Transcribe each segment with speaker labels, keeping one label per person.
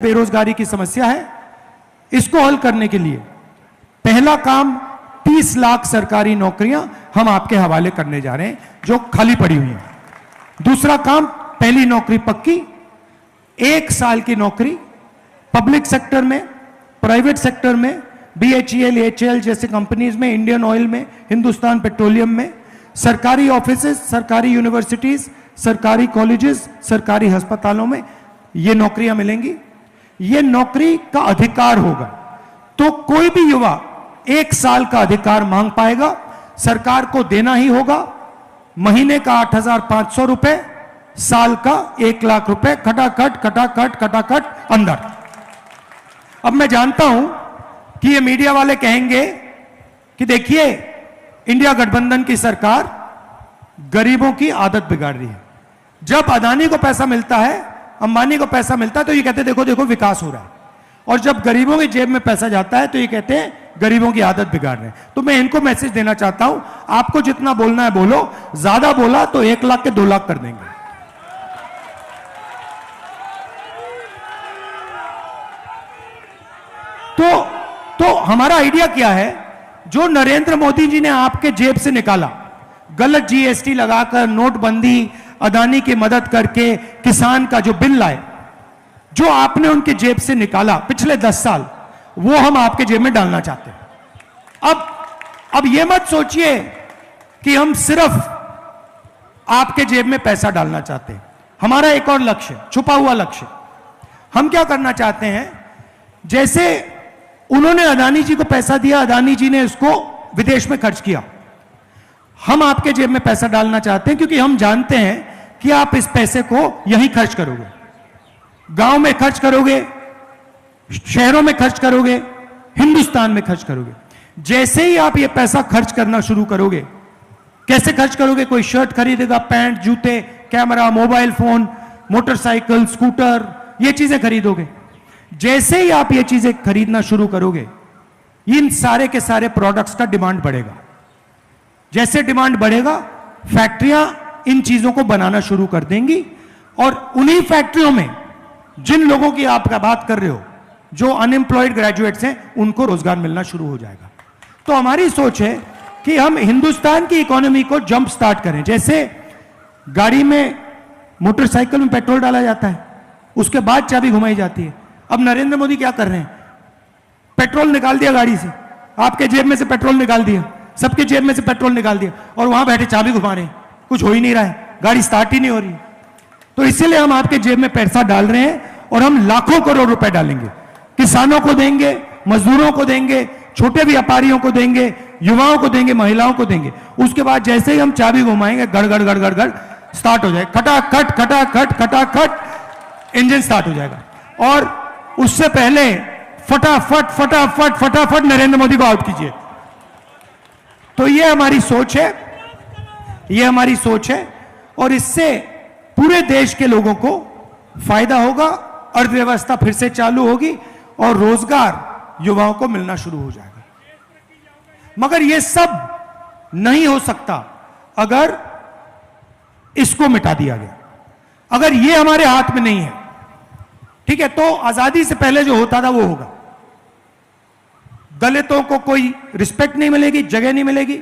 Speaker 1: बेरोजगारी की समस्या है, इसको हल करने के लिए पहला काम 30 लाख सरकारी नौकरियां हम आपके हवाले करने जा रहे हैं जो खाली पड़ी हुई हैं। दूसरा काम, पहली नौकरी पक्की, 1 साल की नौकरी पब्लिक सेक्टर में, प्राइवेट सेक्टर में, BHEL, HAL जैसे कंपनीज में, इंडियन ऑयल में, हिंदुस्तान पेट्रोलियम में, सरकारी ऑफिसेज, सरकारी यूनिवर्सिटीज, सरकारी कॉलेजेस, सरकारी अस्पतालों में ये नौकरियां मिलेंगी। ये नौकरी का अधिकार होगा, तो कोई भी युवा 1 साल का अधिकार मांग पाएगा, सरकार को देना ही होगा। महीने का 8,500 रुपए, साल का 1 लाख रुपए, खटाखट खटाखट खटाखट अंदर। अब मैं जानता हूं कि ये मीडिया वाले कहेंगे कि देखिए इंडिया गठबंधन की सरकार गरीबों की आदत बिगाड़ रही है। जब अदानी को पैसा मिलता है, अंबानी को पैसा मिलता है, तो ये कहते हैं देखो देखो विकास हो रहा है, और जब गरीबों की जेब में पैसा जाता है तो ये कहते हैं गरीबों की आदत बिगाड़ रहे हैं। तो मैं इनको मैसेज देना चाहता हूं, आपको जितना बोलना है बोलो, ज्यादा बोला तो 1 लाख के 2 लाख कर देंगे। तो हमारा आइडिया क्या है, जो नरेंद्र मोदी जी ने आपके जेब से निकाला, गलत GST लगाकर, नोटबंदी, अदानी की मदद करके, किसान का जो बिल लाए, जो आपने उनके जेब से निकाला पिछले 10 साल, वो हम आपके जेब में डालना चाहते हैं। अब ये मत सोचिए कि हम सिर्फ आपके जेब में पैसा डालना चाहते हैं। हमारा एक और लक्ष्य, छुपा हुआ लक्ष्य, हम क्या करना चाहते हैं, जैसे उन्होंने अदानी जी को पैसा दिया, अदानी जी ने उसको विदेश में खर्च किया, हम आपके जेब में पैसा डालना चाहते हैं, क्योंकि हम जानते हैं कि आप इस पैसे को यहीं खर्च करोगे, गांव में खर्च करोगे, शहरों में खर्च करोगे, हिंदुस्तान में खर्च करोगे। जैसे ही आप ये पैसा खर्च करना शुरू करोगे, कैसे खर्च करोगे, कोई शर्ट खरीदेगा, पैंट, जूते, camera, mobile phone, motorcycle, scooter, ये चीजें खरीदोगे। जैसे ही आप ये चीजें खरीदना शुरू करोगे, इन सारे के सारे प्रोडक्ट्स का डिमांड बढ़ेगा। जैसे डिमांड बढ़ेगा, फैक्ट्रियां इन चीजों को बनाना शुरू कर देंगी, और उन्हीं फैक्ट्रियों में जिन लोगों की आप बात कर रहे हो, जो अनएम्प्लॉयड ग्रेजुएट्स हैं, उनको रोजगार मिलना शुरू हो जाएगा। तो हमारी सोच है कि हम हिंदुस्तान की इकोनॉमी को जंप स्टार्ट करें। जैसे गाड़ी में, मोटरसाइकिल में पेट्रोल डाला जाता है, उसके बाद चाबी घुमाई जाती है। अब नरेंद्र मोदी क्या कर रहे हैं, पेट्रोल निकाल दिया गाड़ी से, आपके जेब में से पेट्रोल निकाल दिया, सबके जेब में से पेट्रोल निकाल दिया, और वहां बैठे चाबी घुमा रहे हैं, कुछ हो ही नहीं रहा है, गाड़ी स्टार्ट ही नहीं हो रही। तो इसीलिए हम आपके जेब में पैसा डाल रहे हैं, और हम लाखों करोड़ रुपए डालेंगे, किसानों को देंगे, मजदूरों को देंगे, छोटे व्यापारियों को देंगे, युवाओं को देंगे, महिलाओं को देंगे। उसके बाद जैसे ही हम चाबी घुमाएंगे, गड़गड़ गड़गड़ गड़ स्टार्ट हो जाएगा, खटाखट खटाखट खटाखट इंजन स्टार्ट हो जाएगा, और उससे पहले फटाफट फटाफट फटाफट नरेंद्र मोदी को आउट कीजिए। तो ये हमारी सोच है, ये हमारी सोच है, और इससे पूरे देश के लोगों को फायदा होगा, अर्थव्यवस्था फिर से चालू होगी, और रोजगार युवाओं को मिलना शुरू हो जाएगा। मगर यह सब नहीं हो सकता अगर इसको मिटा दिया गया, अगर यह हमारे हाथ में नहीं है, ठीक है, तो आजादी से पहले जो होता था वो होगा। दलितों को कोई रिस्पेक्ट नहीं मिलेगी, जगह नहीं मिलेगी,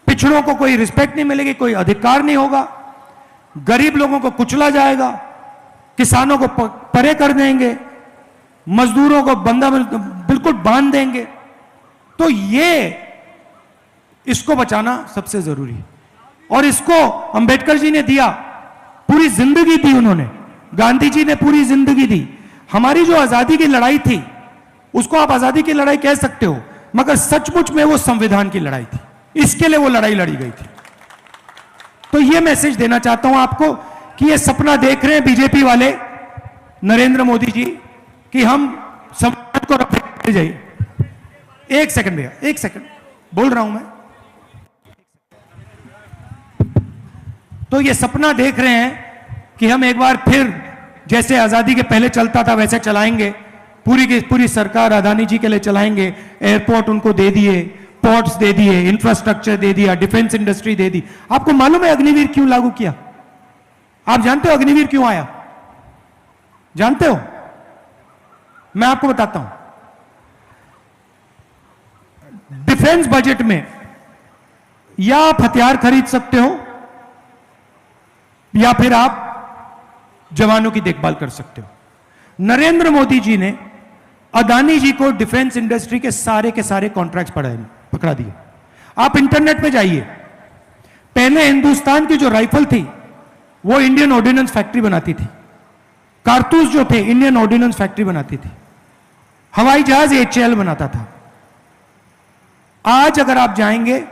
Speaker 1: पिछड़ों को कोई रिस्पेक्ट नहीं मिलेगी, कोई अधिकार नहीं होगा, गरीब लोगों को कुचला जाएगा, किसानों को परे कर देंगे, मजदूरों को बंदा बिल्कुल बांध देंगे। तो ये, इसको बचाना सबसे जरूरी है, और इसको अंबेडकर जी ने दिया, पूरी जिंदगी दी उन्होंने, गांधी जी ने पूरी जिंदगी दी। हमारी जो आजादी की लड़ाई थी, उसको आप आजादी की लड़ाई कह सकते हो, मगर सचमुच में वो संविधान की लड़ाई थी, इसके लिए वो लड़ाई लड़ी गई थी। तो ये मैसेज देना चाहता हूं आपको कि ये सपना देख रहे हैं बीजेपी वाले, नरेंद्र मोदी जी, कि हम संविधान को रख जाइए। 1 सेकंड भैया, 1 सेकंड बोल रहा हूं मैं। तो ये सपना देख रहे हैं कि हम एक बार फिर जैसे आजादी के पहले चलता था वैसे चलाएंगे, पूरी की पूरी सरकार अदानी जी के लिए चलाएंगे, एयरपोर्ट उनको दे दिए, पोर्ट्स दे दिए, इंफ्रास्ट्रक्चर दे दिया, डिफेंस इंडस्ट्री दे दी। आपको मालूम है अग्निवीर क्यों लागू किया? आप जानते हो अग्निवीर क्यों आया? जानते हो? मैं आपको बताता हूं। डिफेंस बजट में या आप हथियार खरीद सकते हो या फिर आप जवानों की देखभाल कर सकते हो। नरेंद्र मोदी जी ने अदानी जी को डिफेंस इंडस्ट्री के सारे कॉन्ट्रैक्ट्स पकड़ा दिए। आप इंटरनेट पे जाइए, पहले हिंदुस्तान की जो राइफल थी वो इंडियन ऑर्डिनेंस फैक्ट्री बनाती थी, कारतूस जो थे इंडियन ऑर्डिनेंस फैक्ट्री बनाती थी, हवाई जहाज HAL बनाता था। आज अगर आप जाएंगे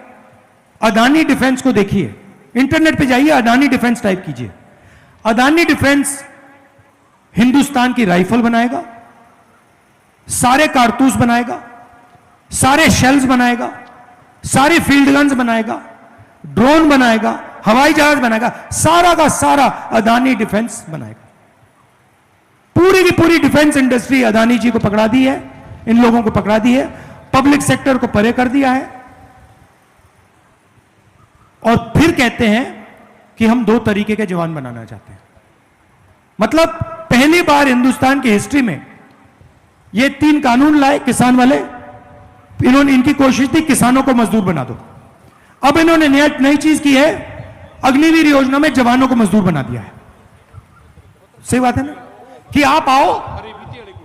Speaker 1: अदानी डिफेंस को देखिए, इंटरनेट पे जाइए, अदानी डिफेंस टाइप कीजिए, अदानी डिफेंस हिंदुस्तान की राइफल बनाएगा, सारे कारतूस बनाएगा, सारे शेल्स बनाएगा, सारी फील्ड गन्स बनाएगा, ड्रोन बनाएगा, हवाई जहाज बनाएगा, सारा का सारा अदानी डिफेंस बनाएगा। पूरी की पूरी डिफेंस इंडस्ट्री अदानी जी को पकड़ा दी है, इन लोगों को पकड़ा दी है, पब्लिक सेक्टर को परे कर दिया है। और फिर कहते हैं कि हम 2 तरीके के जवान बनाना चाहते हैं। मतलब पहली बार हिंदुस्तान की हिस्ट्री में ये 3 कानून लाए किसान वाले, इन्होंने, इनकी कोशिश थी किसानों को मजदूर बना दो। अब इन्होंने नई चीज की है, अग्निवीर योजना में जवानों को मजदूर बना दिया है। सही बात है ना, कि आप आओ,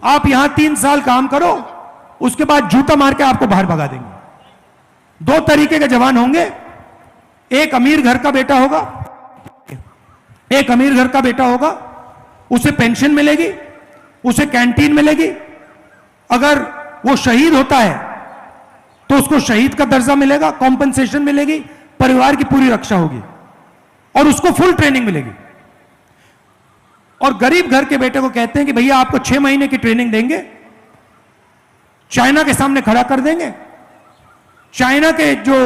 Speaker 1: आप यहां 3 साल काम करो, उसके बाद जूता मार के आपको बाहर भगा देंगे। 2 तरीके के जवान होंगे, एक अमीर घर का बेटा होगा, एक अमीर घर का बेटा होगा, उसे पेंशन मिलेगी, उसे कैंटीन मिलेगी, अगर वो शहीद होता है तो उसको शहीद का दर्जा मिलेगा, कॉम्पनसेशन मिलेगी, परिवार की पूरी रक्षा होगी और उसको फुल ट्रेनिंग मिलेगी। और गरीब घर के बेटे को कहते हैं कि भैया आपको 6 महीने की ट्रेनिंग देंगे, चाइना के सामने खड़ा कर देंगे, चाइना के जो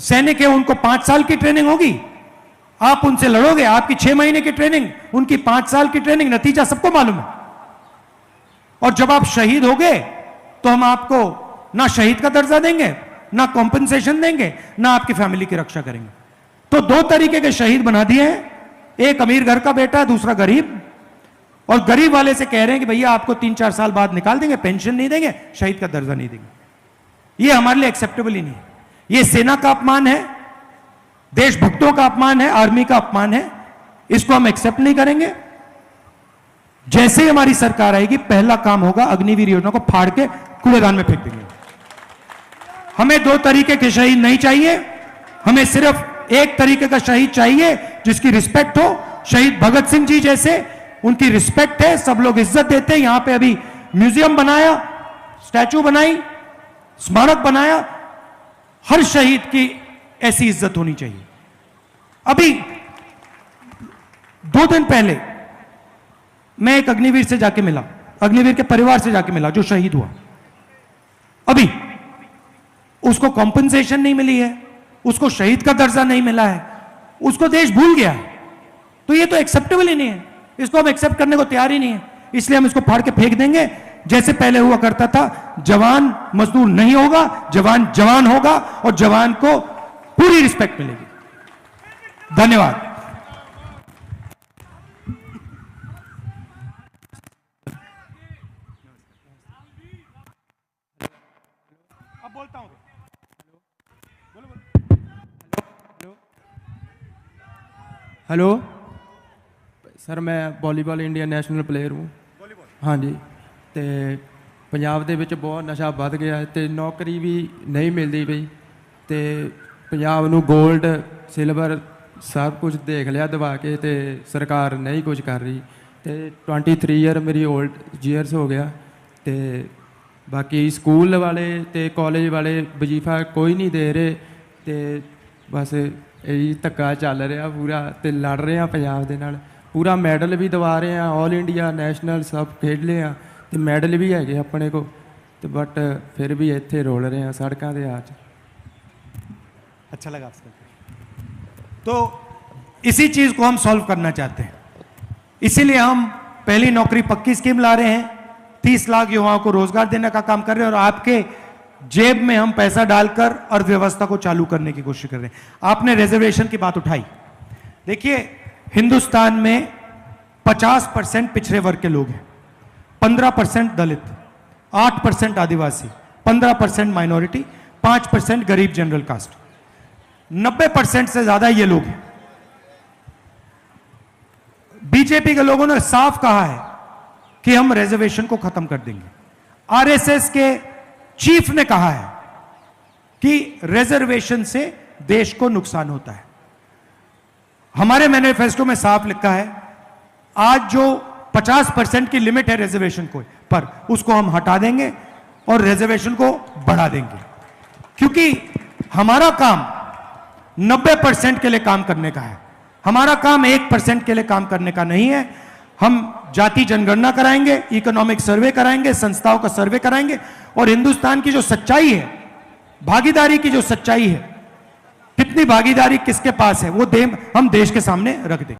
Speaker 1: सैनिक है उनको 5 साल की ट्रेनिंग होगी, आप उनसे लड़ोगे, आपकी 6 महीने की ट्रेनिंग, उनकी 5 साल की ट्रेनिंग, नतीजा सबको मालूम है। और जब आप शहीद होगे तो हम आपको ना शहीद का दर्जा देंगे, ना कॉम्पनसेशन देंगे, ना आपकी फैमिली की रक्षा करेंगे। तो 2 तरीके के शहीद बना दिए हैं, एक अमीर घर का बेटा, दूसरा गरीब। और गरीब वाले से कह रहे हैं कि भैया आपको 3-4 साल बाद निकाल देंगे, पेंशन नहीं देंगे, शहीद का दर्जा नहीं देंगे। ये हमारे लिए एक्सेप्टेबल ही नहीं है। ये सेना का अपमान है, देशभक्तों का अपमान है, आर्मी का अपमान है, इसको हम एक्सेप्ट नहीं करेंगे। जैसे ही हमारी सरकार आएगी, पहला काम होगा अग्निवीर योजना को फाड़ के कूड़ेदान में फेंक देंगे। हमें 2 तरीके के शहीद नहीं चाहिए, हमें सिर्फ एक तरीके का शहीद चाहिए जिसकी रिस्पेक्ट हो। शहीद भगत सिंह जी जैसे, उनकी रिस्पेक्ट है, सब लोग इज्जत देते हैं। यहां पे अभी म्यूजियम बनाया, स्टैचू बनाई, स्मारक बनाया, हर शहीद की ऐसी इज्जत होनी चाहिए। अभी 2 दिन पहले मैं एक अग्निवीर से जाके मिला, अग्निवीर के परिवार से जाके मिला जो शहीद हुआ। अभी उसको कॉम्पनसेशन नहीं मिली है, उसको शहीद का दर्जा नहीं मिला है, उसको देश भूल गया है। तो ये तो एक्सेप्टेबल ही नहीं है, इसको हम एक्सेप्ट करने को तैयार ही नहीं है। इसलिए हम इसको फाड़ के फेंक देंगे, जैसे पहले हुआ करता था। जवान मजदूर नहीं होगा, जवान जवान होगा और जवान को पूरी रिस्पेक्ट मिलेगी। धन्यवाद। अब बोलता हूं।
Speaker 2: हेलो सर, मैं वॉलीबॉल इंडिया नेशनल प्लेयर हूँ। हाँ जी, तो पंजाब ਦੇ ਵਿੱਚ ਬਹੁਤ ਨਸ਼ਾ ਵੱਧ ਗਿਆ ਤੇ ਨੌਕਰੀ ਵੀ ਨਹੀਂ ਮਿਲਦੀ ਪਈ ਤੇ ਪੰਜਾਬ ਨੂੰ 골ਡ ਸਿਲਵਰ ਸਭ ਕੁਝ ਦੇਖ ਲਿਆ ਦਵਾ ਕੇ ਤੇ ਸਰਕਾਰ ਨਹੀਂ ਕੁਝ ਕਰ ਰਹੀ ਤੇ 23 ਈਅਰ ਮੇਰੀ 올ਡ ਈਅਰਸ ਹੋ ਗਿਆ ਤੇ ਬਾਕੀ ਸਕੂਲ ਵਾਲੇ ਤੇ ਕਾਲਜ ਵਾਲੇ ਵਜ਼ੀਫਾ ਕੋਈ ਨਹੀਂ ਦੇ ਰਹੇ ਤੇ ਬਸ ਇਹੀ ਧੱਕਾ ਚੱਲ ਰਿਹਾ ਪੂਰਾ ਤੇ ਲੜ ਰਹੇ ਆ ਪੰਜਾਬ ਦੇ ਨਾਲ। पूरा मैडल भी दवा रहे हैं, ऑल इंडिया नेशनल सब खेड ले हैं तो मैडल भी है अपने को, तो बट फिर भी इत्थे रोल रहे हैं सड़कों के आज।
Speaker 1: अच्छा लगा आपसे। तो इसी चीज़ को हम सॉल्व करना चाहते हैं, इसीलिए हम पहली नौकरी पक्की स्कीम ला रहे हैं। 30 लाख युवाओं को रोजगार देने का काम कर रहे हैं और आपके जेब में हम पैसा डालकर अर्थव्यवस्था को चालू करने की कोशिश कर रहे हैं। आपने रिजर्वेशन की बात उठाई, देखिए हिंदुस्तान में 50% पिछड़े वर्ग के लोग हैं, 15% दलित, 8% आदिवासी, 15% माइनॉरिटी, 5% गरीब जनरल कास्ट, 90% से ज्यादा ये लोग हैं। बीजेपी के लोगों ने साफ कहा है कि हम रिजर्वेशन को खत्म कर देंगे। आरएसएस के चीफ ने कहा है कि रिजर्वेशन से देश को नुकसान होता है। हमारे मैनिफेस्टो में साफ लिखा है, आज जो 50% की लिमिट है रिजर्वेशन को पर, उसको हम हटा देंगे और रिजर्वेशन को बढ़ा देंगे, क्योंकि हमारा काम 90% के लिए काम करने का है। हमारा काम 1% के लिए काम करने का नहीं है। हम जाति जनगणना कराएंगे, इकोनॉमिक सर्वे कराएंगे, संस्थाओं का सर्वे कराएंगे, और हिंदुस्तान की जो सच्चाई है, भागीदारी की जो सच्चाई है, कितनी भागीदारी किसके पास है, वो हम देश के सामने रख देंगे।